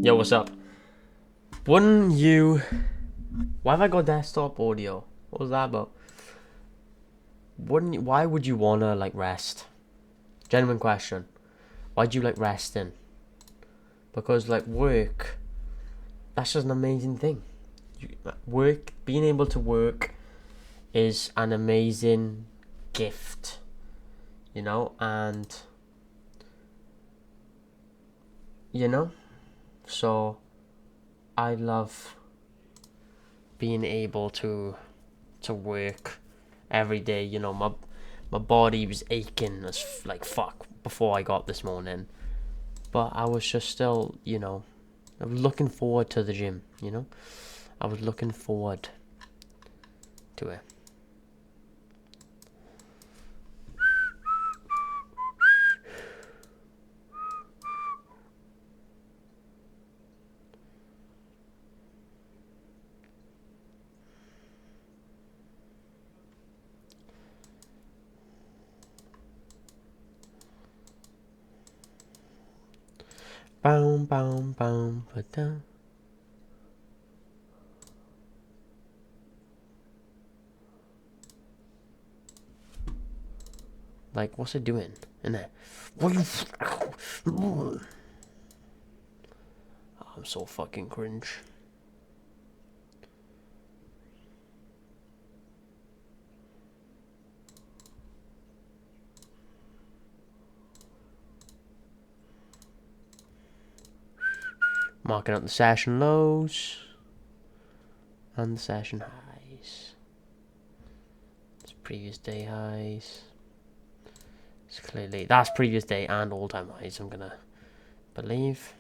Yo, what's up? Wouldn't you... Why have I got desktop audio? What was that about? Why would you wanna, like, rest? Genuine question. Why do you like resting? Because, like, work, that's just an amazing thing. Being able to work is an amazing gift, you know? And, so I love being able to work every day. My body was aching as like fuck before I got this morning, but I was just still, I was looking forward to the gym. I was looking forward to it. Boom, boom, boom, ba-da. Like, what's it doing? Innit? What you? I'm so fucking cringe. Marking up the session lows and the session highs. It's previous day highs. It's clearly that's previous day and all-time highs. I'm gonna believe.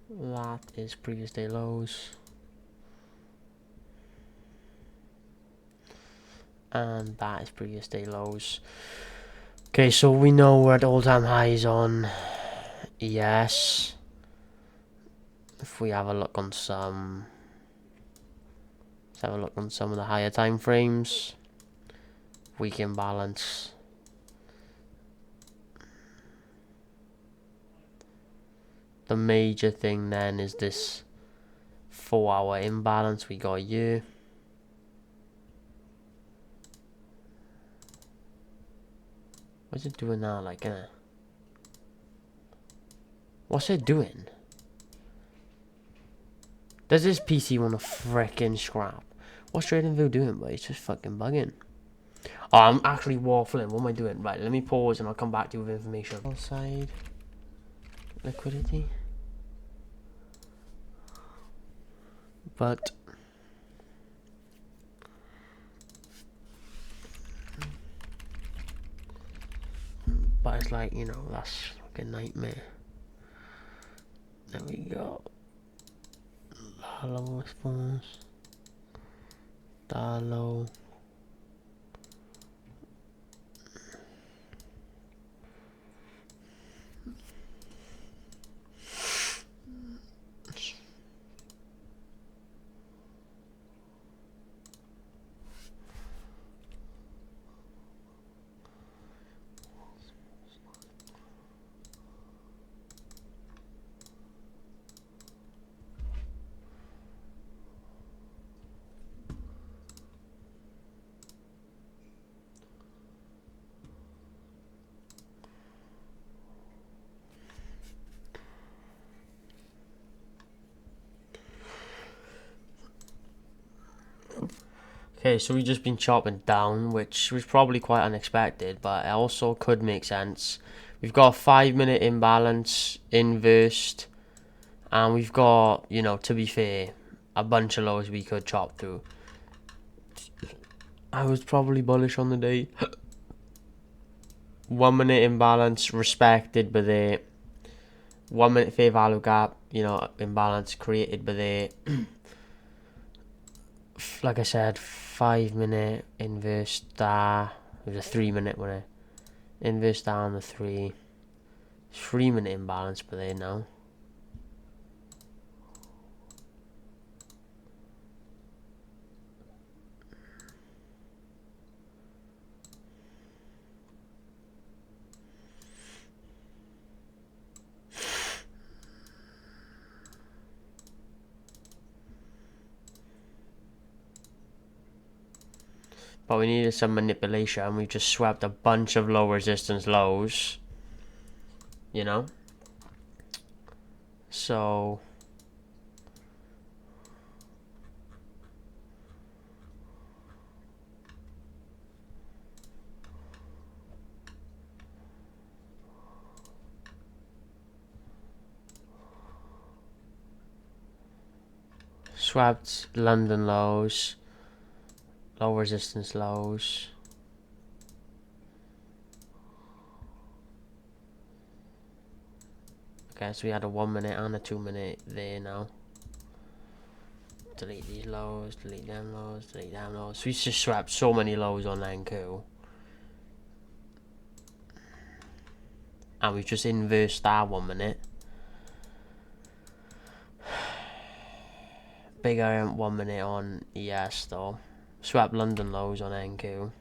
That is previous day lows. And that is previous day lows. Okay, so we know we're at all-time highs on ES. If we have a look on some... Let's have a look on some of the higher time frames. Weak imbalance. The major thing then is this 4-hour imbalance we got here. What's it doing now? Like, what's it doing? Does this PC want to frickin' scrap? What's TradingView doing, but it's just fucking bugging. Oh, I'm actually waffling. What am I doing? Right, let me pause and I'll come back to you with information. Outside liquidity. But it's like, that's fucking nightmare. There we go. Low response. Low. Okay, so we've just been chopping down, which was probably quite unexpected, but it also could make sense. We've got a 5-minute imbalance inversed, and we've got, to be fair, a bunch of lows we could chop through. I was probably bullish on the day. 1-minute imbalance respected by the 1-minute fair value gap, imbalance created by the like I said, 5-minute inverse star. It was a 3-minute one. Inverse star on the 3. 3-minute imbalance by there now. But we needed some manipulation. We just swapped a bunch of low resistance lows. You know? So... swapped London lows. Low resistance lows. Okay, so we had a 1 minute and a 2 minute there now. Delete these lows, delete them lows, delete them lows. So we just swapped so many lows on NQ. And we just inversed that 1 minute. Bigger 1 minute on ES though. Swap London lows on NQ.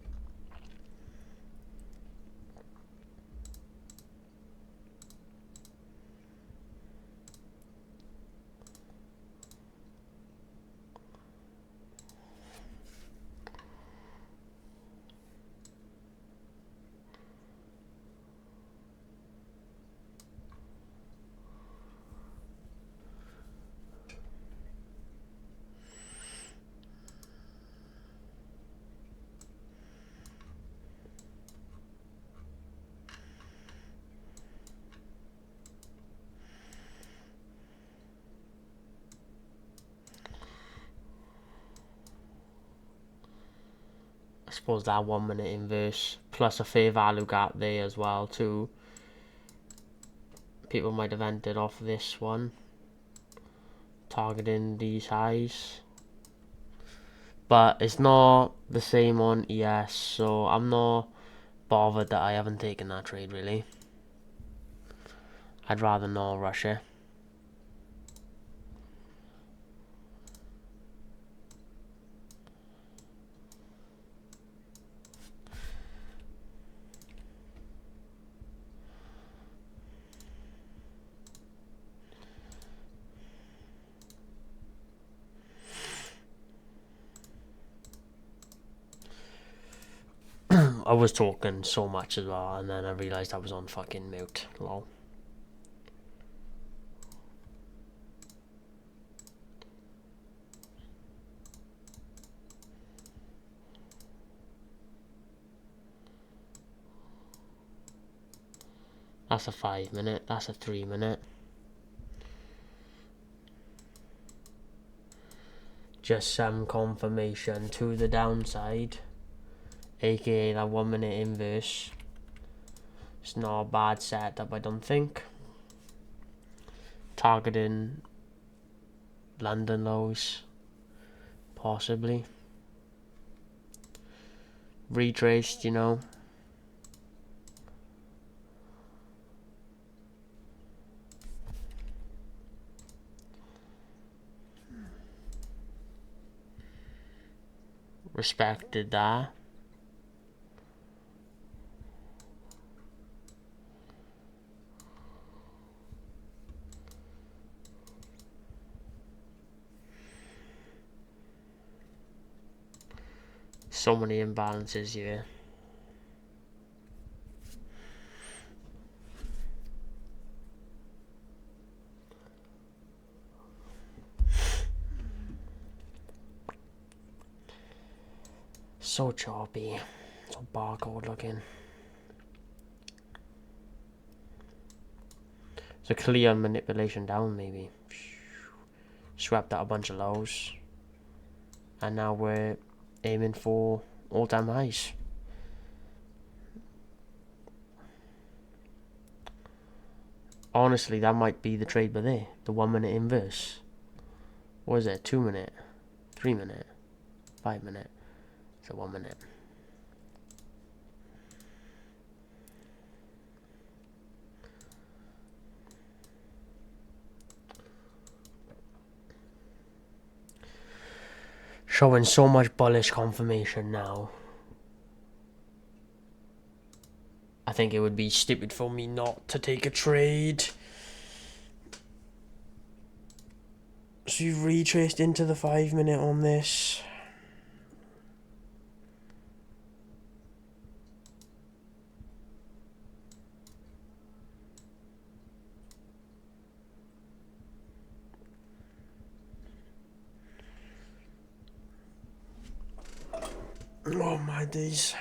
I suppose that 1 minute inverse plus a fair value gap there as well too. People might have entered off this one, targeting these highs, but it's not the same on ES, so I'm not bothered that I haven't taken that trade really. I'd rather not rush it. I was talking so much as well, and then I realised I was on fucking mute. Lol. That's a 5 minute, that's a 3 minute. Just some confirmation to the downside, aka that 1 minute inverse. It's not a bad setup, I don't think. Targeting London lows, possibly. Retraced, you know. Respected that. So many imbalances here. So choppy, so barcode looking. So clear manipulation down maybe. Swapped out a bunch of lows. And now we're aiming for all-time highs. Honestly, that might be the trade by there. The 1 minute inverse. What is it? 2 minute? 3 minute? 5 minute? It's a 1 minute. Showing so much bullish confirmation now. I think it would be stupid for me not to take a trade. So you've retraced into the 5 minute on this. Oh my days.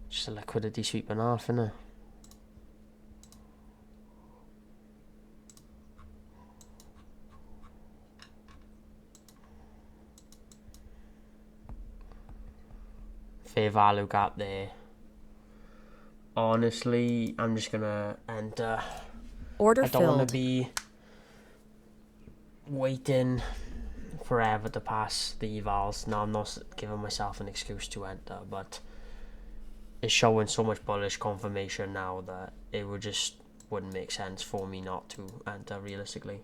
Just a liquidity sweep and a half, innit? Fair value gap there. Honestly, I'm just gonna enter. Order I don't want filled. to be waiting forever to pass the evals. Now I'm not giving myself an excuse to enter, but it's showing so much bullish confirmation now that it wouldn't make sense for me not to enter realistically.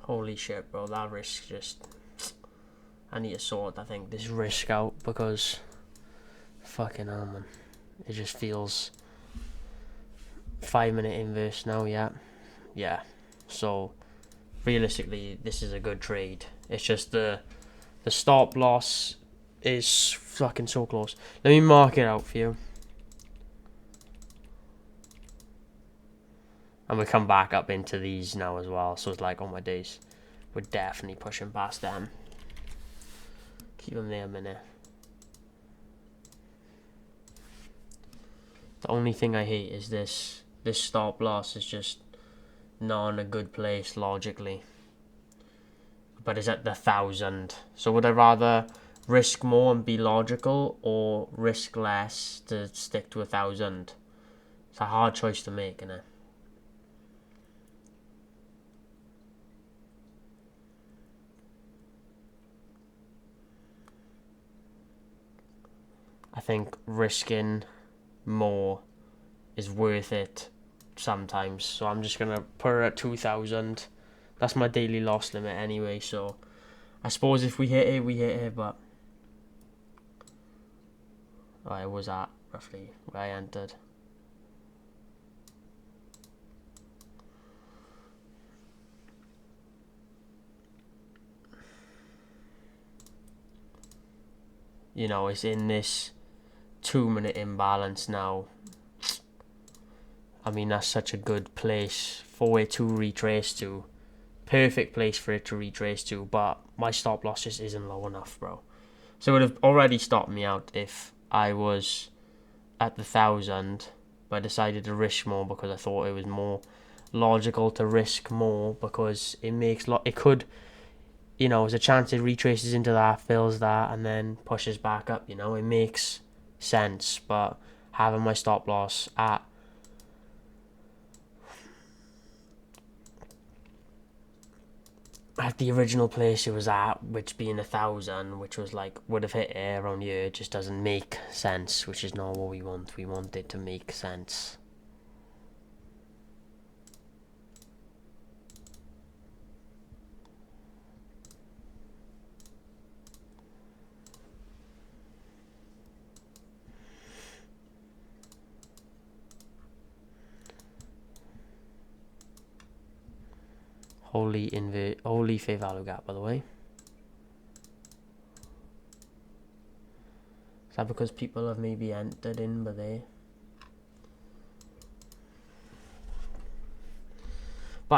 Holy shit, bro, that risk just... I need to sort, I think, this risk out because... Fucking hell, man. It just feels... 5 minute inverse now, yeah. Yeah. So, realistically, this is a good trade. It's just the stop loss is fucking so close. Let me mark it out for you. And we come back up into these now as well. So it's like, oh my days. We're definitely pushing past them. Keep them there a minute. The only thing I hate is this stop loss is just not in a good place logically. But it's at the 1,000. So would I rather risk more and be logical or risk less to stick to 1,000? It's a hard choice to make, isn't it? I think risking more is worth it sometimes. So I'm just going to put it at 2,000. That's my daily loss limit anyway. So I suppose if we hit it, we hit it. But it was at roughly where I entered. You know, it's in this 2 minute imbalance now. I mean, that's such a good place for it to retrace to. Perfect place for it to retrace to, but my stop loss just isn't low enough, bro. So it would have already stopped me out if I was at the 1,000, but I decided to risk more because I thought it was more logical to risk more because it makes it could, you know, there's a chance it retraces into that, fills that, and then pushes back up. You know, it makes sense, but having my stop loss at the original place it was at, which being 1,000, which was like would have hit it around here, just doesn't make sense, which is not what we want. We want it to make sense. Holy fair value gap, by the way. Is that because people have maybe entered in by there? But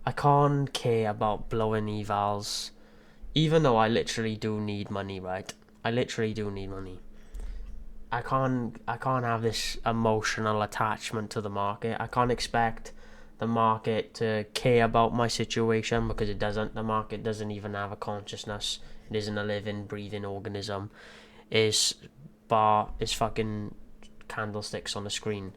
I can't care about blowing evals, even though I literally do need money, right? I literally do need money. I can't have this emotional attachment to the market. I can't expect the market to care about my situation, because it doesn't. The market doesn't even have a consciousness. It isn't a living, breathing organism. It's fucking candlesticks on the screen.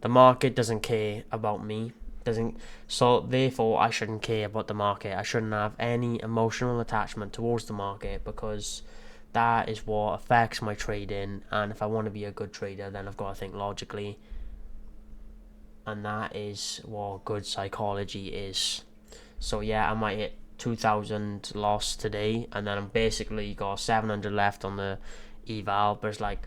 The market doesn't care about me. Doesn't So therefore I shouldn't care about the market. I shouldn't have any emotional attachment towards the market, because that is what affects my trading. And if I want to be a good trader, then I've got to think logically, and that is what good psychology is. So yeah, I might hit 2,000 loss today, and then I'm basically got 700 left on the eval. But it's like,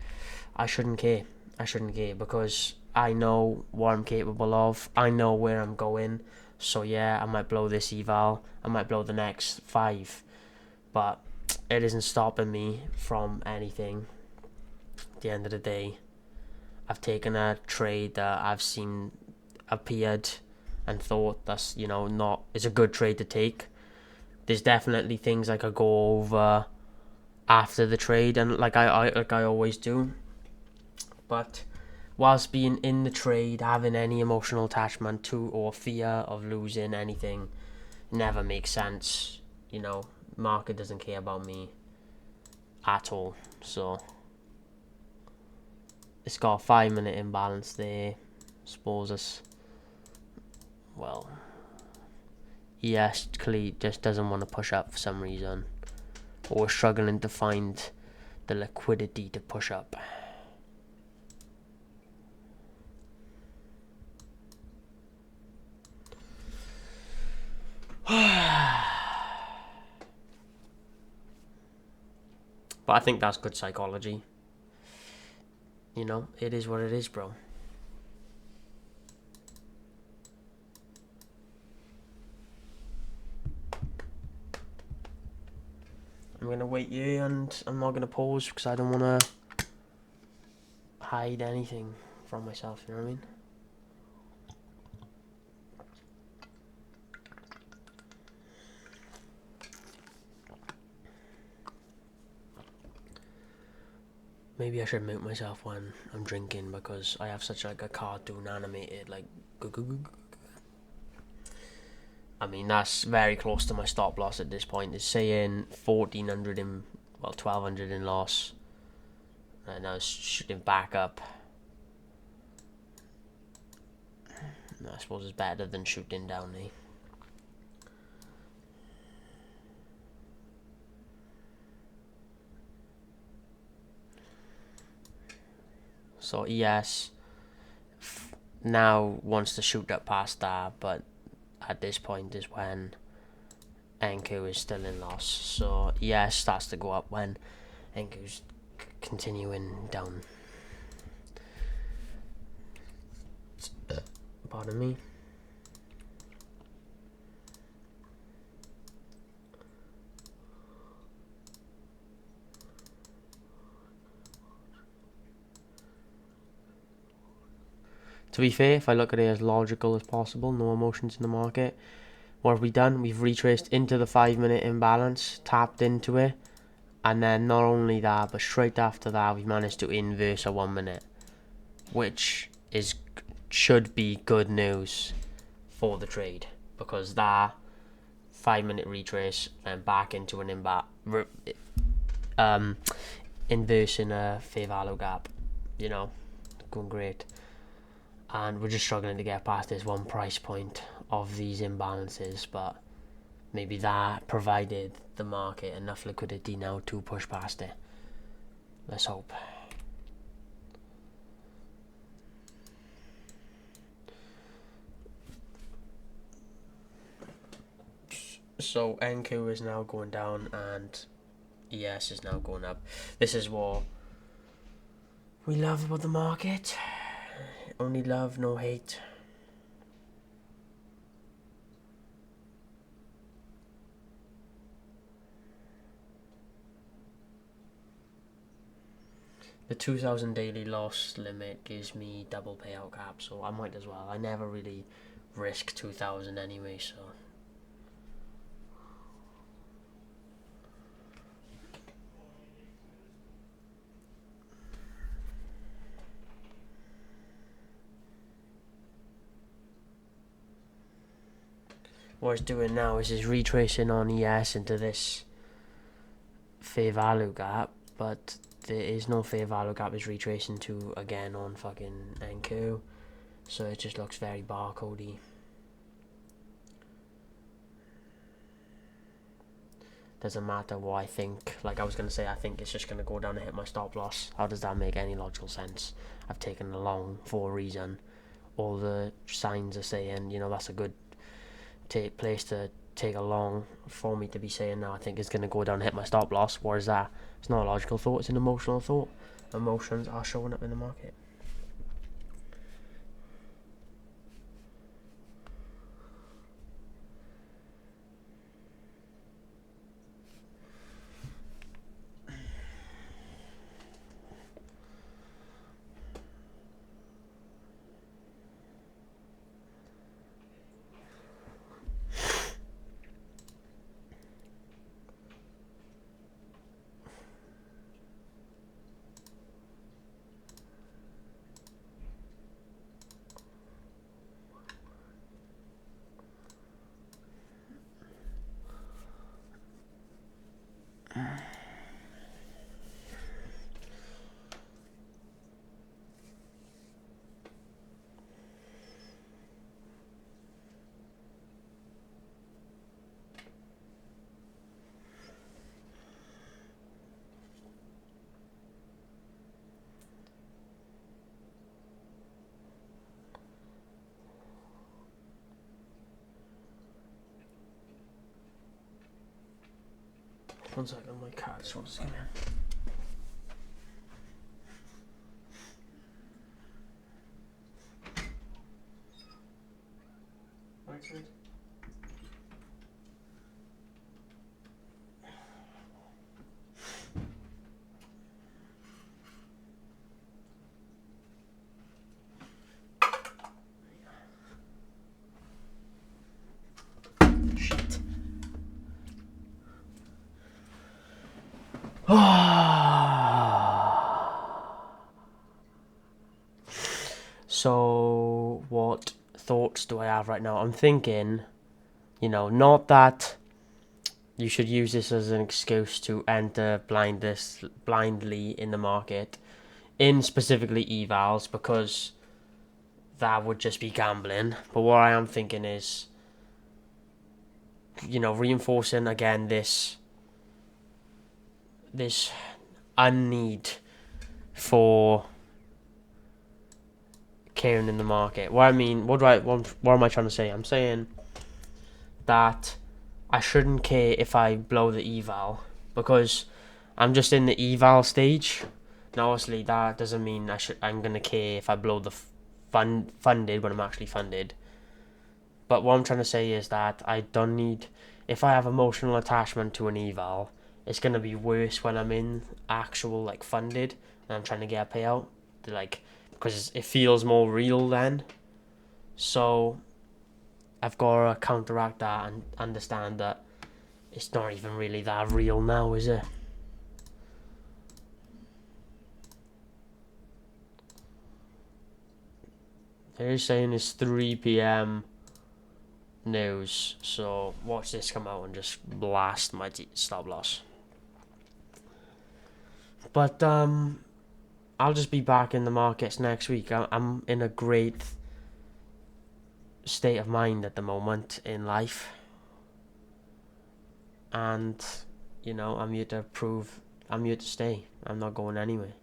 I shouldn't care. I shouldn't care, because I know what I'm capable of. I know where I'm going. So yeah, I might blow this eval. I might blow the next 5, but it isn't stopping me from anything. At the end of the day, I've taken a trade that I've seen appeared and thought that's, not is a good trade to take. There's definitely things I could go over after the trade, and like I always do. But whilst being in the trade, having any emotional attachment to or fear of losing anything never makes sense. Market doesn't care about me at all. So it's got a 5-minute imbalance there. Suppose it's, well, ES clearly just doesn't want to push up for some reason, or struggling to find the liquidity to push up. But I think that's good psychology. It is what it is, bro. I'm gonna wait here, and I'm not gonna pause because I don't wanna hide anything from myself, you know what I mean? Maybe I should mute myself when I'm drinking, because I have such like a cartoon animated like. I mean, that's very close to my stop loss at this point. It's saying 1,400 in, 1,200 in loss, and now it's shooting back up. I suppose it's better than shooting down, eh? So ES now wants to shoot up past that, but at this point is when NQ is still in loss. So ES starts to go up when NQ's continuing down. Pardon me. To be fair, if I look at it as logical as possible, no emotions in the market, what have we done? We've retraced into the 5-minute imbalance, tapped into it, and then not only that, but straight after that, we've managed to inverse a 1 minute, which should be good news for the trade, because that 5-minute retrace and back into an inversing a fair value gap, going great. And we're just struggling to get past this one price point of these imbalances, but maybe that provided the market enough liquidity now to push past it. Let's hope. So NQ is now going down and ES is now going up. This is what we love about the market. Only love, no hate. The 2,000 daily loss limit gives me double payout cap, so I might as well. I never really risk 2,000 anyway, so. What it's doing now is it's retracing on ES into this fair value gap, but there is no fair value gap. It's retracing to again on fucking NQ, so it just looks very barcodey. Doesn't matter what I think. Like I was gonna say, I think it's just gonna go down and hit my stop loss. How does that make any logical sense? I've taken a long for a reason. All the signs are saying, you know, that's a good place to take a long for me to be saying now I think it's going to go down and hit my stop loss. What is that? It's not a logical thought, it's an emotional thought. Emotions are showing up in the market. One second, my cat just wants to come in. Shit. So, what thoughts do I have right now? I'm thinking, you know, not that you should use this as an excuse to enter blindly in the market, in specifically evals, because that would just be gambling. But what I am thinking is, you know, reinforcing again this unneed for caring in the market. What am I trying to say? I'm saying that I shouldn't care if I blow the eval, because I'm just in the eval stage. Now, obviously, that doesn't mean I'm gonna care if I blow the funded when I'm actually funded. But what I'm trying to say is that I don't need. If I have emotional attachment to an eval, it's gonna be worse when I'm in actual like funded and I'm trying to get a payout. Like, because it feels more real then. So I've got to counteract that and understand that it's not even really that real now, is it? They're saying it's 3 p.m. news, so watch this come out and just blast my stop loss. But I'll just be back in the markets next week. I'm in a great state of mind at the moment in life, and you know, I'm here to stay. I'm not going anywhere.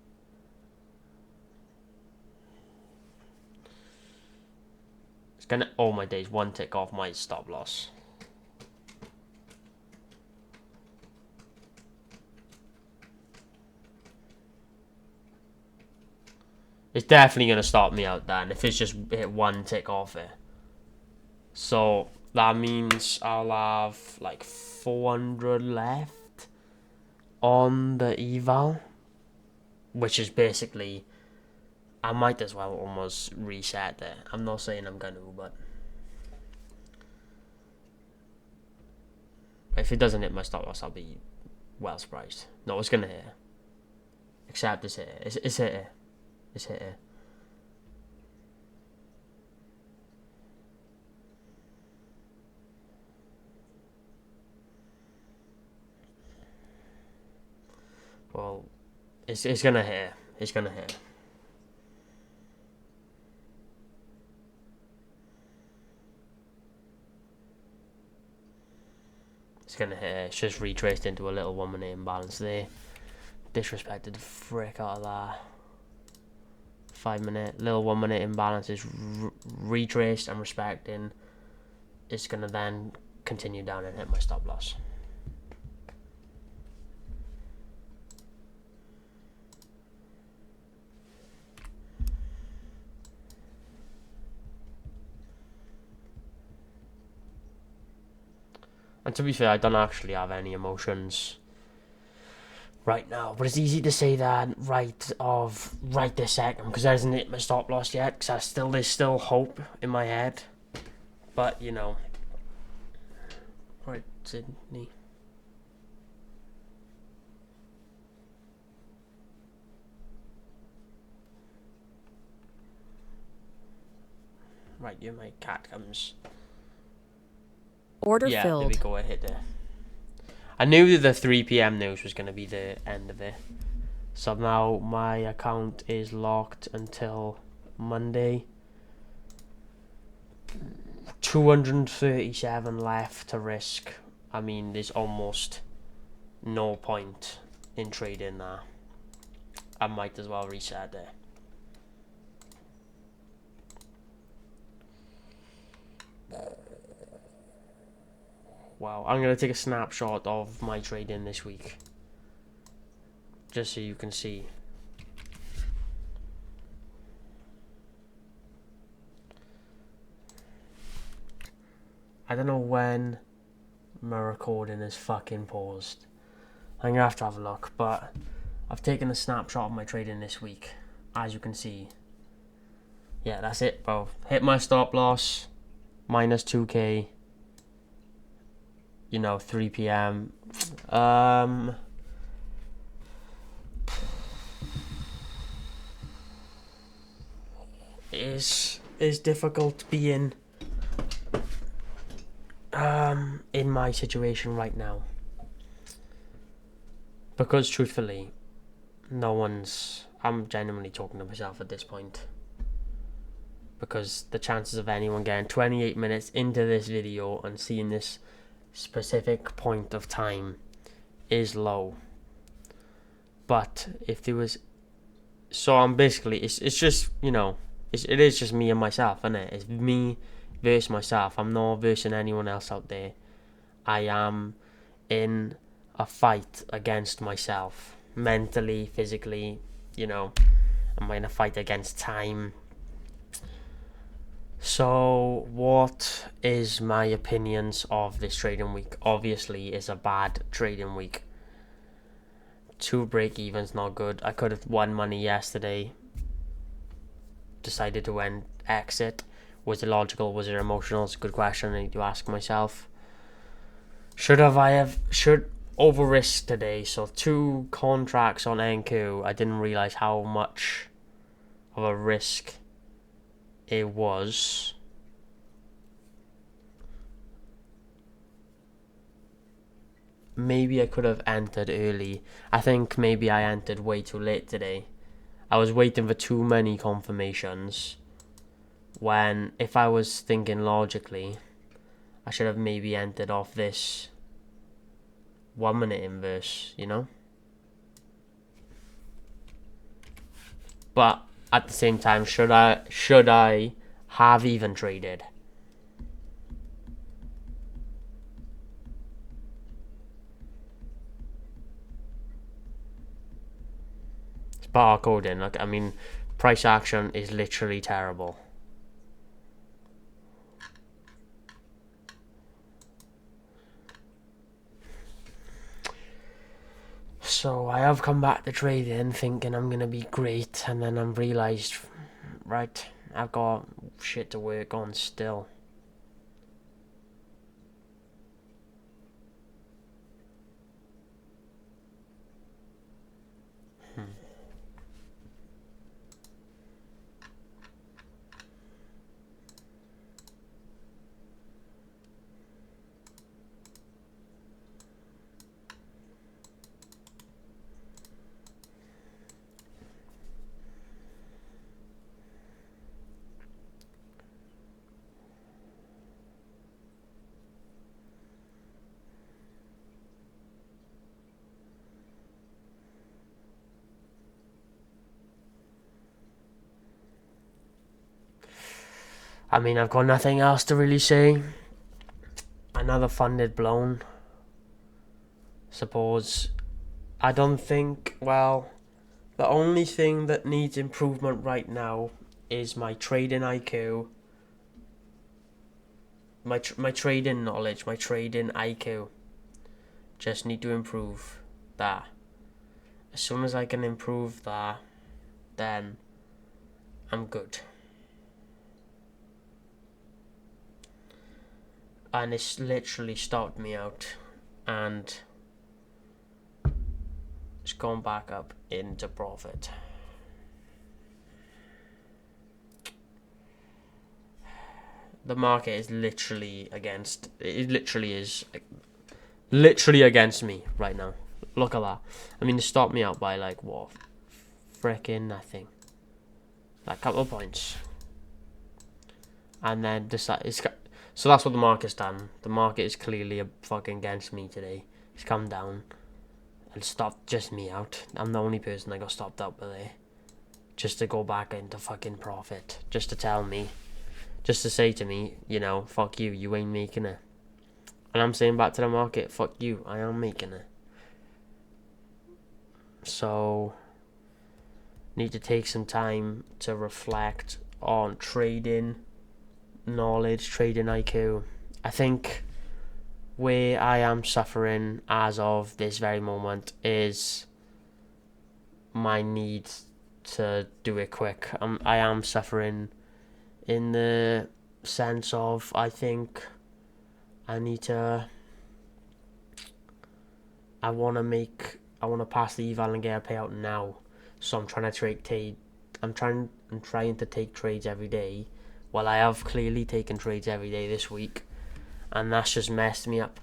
It's gonna all my days one tick off my stop loss. It's definitely gonna stop me out then if it's just hit one tick off it. So that means I'll have like 400 left on the eval, which is basically, I might as well almost reset it. I'm not saying I'm gonna, but if it doesn't hit my stop loss, I'll be well surprised. No, it's gonna hit. Except it's hit. It's hit. It's hit. Well, it's gonna hit. It's gonna hit. It's gonna hit. It's just retraced into a little 1 minute imbalance there. Disrespected the frick out of that. 5 minute, little 1 minute imbalance is retraced and respecting. It's gonna then continue down and hit my stop loss. And to be fair, I don't actually have any emotions right now, but it's easy to say that right this second, because I hasn't hit my stop loss yet, because there's still hope in my head. But you know, right, Sydney. Right, yeah, my cat comes. Order yeah, filled. There we go, I hit it. I knew that the 3 p.m. news was going to be the end of it. So now my account is locked until Monday. 237 left to risk. I mean, there's almost no point in trading that. I might as well reset it. Wow, I'm going to take a snapshot of my trading this week, just so you can see. I don't know when my recording is fucking paused. I'm going to have a look, but I've taken a snapshot of my trading this week, as you can see. Yeah, that's it, bro. Hit my stop loss, minus 2k. You know, 3 p.m. It's difficult being in my situation right now, because truthfully, I'm genuinely talking to myself at this point, because the chances of anyone getting 28 minutes into this video and seeing this specific point of time is low. But if there was, so I'm basically, it's just, you know, it is just me and myself, isn't it? It's me versus myself. I'm not versing anyone else out there. I am in a fight against myself, mentally, physically, you know. I'm in a fight against time. So what is my opinions of this trading week? Obviously, it's a bad trading week. 2 break-evens, not good. I could have won money yesterday. Decided to exit. Was it logical? Was it emotional? It's a good question I need to ask myself. Should over risk today? So 2 contracts on NQ. I didn't realize how much of a risk it was. Maybe I could have entered early. I think maybe I entered way too late today. I was waiting for too many confirmations, when if I was thinking logically, I should have maybe entered off this 1 minute inverse, you know? But at the same time, should I have even traded? It's barcoding. Like, I mean, price action is literally terrible. So I have come back to trading thinking I'm gonna be great, and then I've realised, right, I've got shit to work on still. I mean, I've got nothing else to really say. Another funded blown. Suppose. I don't think, well, the only thing that needs improvement right now is my trading IQ. My trading knowledge, my trading IQ. Just need to improve that. As soon as I can improve that, then I'm good. And it's literally stopped me out, and it's gone back up into profit. The market is literally against, it literally is literally against me right now. Look at that. I mean, it stopped me out by like what, freaking nothing, like a couple of points, and then decided. So that's what the market's done. The market is clearly fucking against me today. It's come down and stopped just me out. I'm the only person that got stopped out by there, just to go back into fucking profit, just to tell me, just to say to me, you know, fuck you, you ain't making it. And I'm saying back to the market, fuck you, I am making it. So, need to take some time to reflect on trading knowledge, trading IQ. I think where I am suffering as of this very moment is my need to do it quick. I am suffering in the sense of, I think I need to, I want to pass the eval and get a payout now. So I'm trying to take trades every day. Well, I have clearly taken trades every day this week, and that's just messed me up.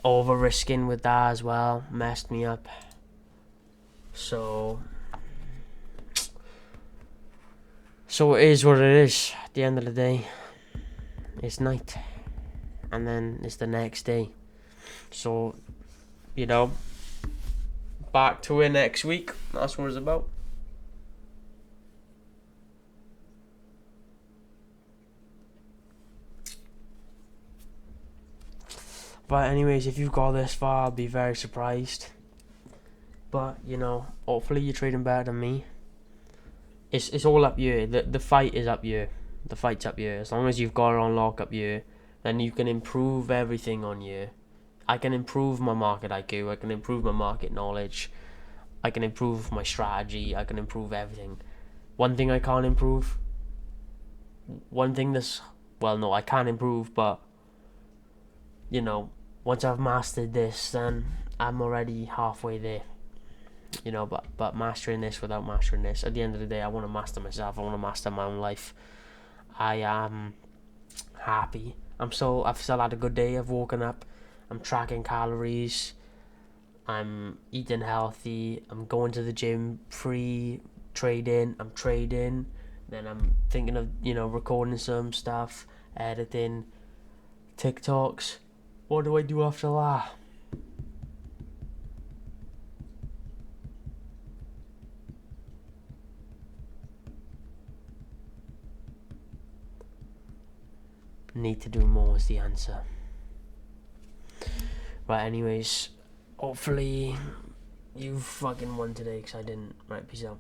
Over risking with that as well messed me up. So it is what it is. At the end of the day, it's night, and then it's the next day. So, you know, back to it next week. That's what it's about. But anyways, if you've got this far, I'll be very surprised. But, you know, hopefully you're trading better than me. It's all up here. The fight is up here. The fight's up here. As long as you've got it on lock up here, then you can improve everything on you. I can improve my market IQ. I can improve my market knowledge. I can improve my strategy. I can improve everything. One thing I can't improve. I can improve, but, you know, once I've mastered this, then I'm already halfway there. You know, but mastering this without mastering this, at the end of the day, I want to master myself. I want to master my own life. I am happy. I've still had a good day. I've woken up. I'm tracking calories. I'm eating healthy. I'm going to the gym pre-trading. I'm trading. Then I'm thinking of, you know, recording some stuff, editing TikToks. What do I do after that? Need to do more is the answer. But anyways, hopefully you fucking won today, because I didn't. Right, peace out.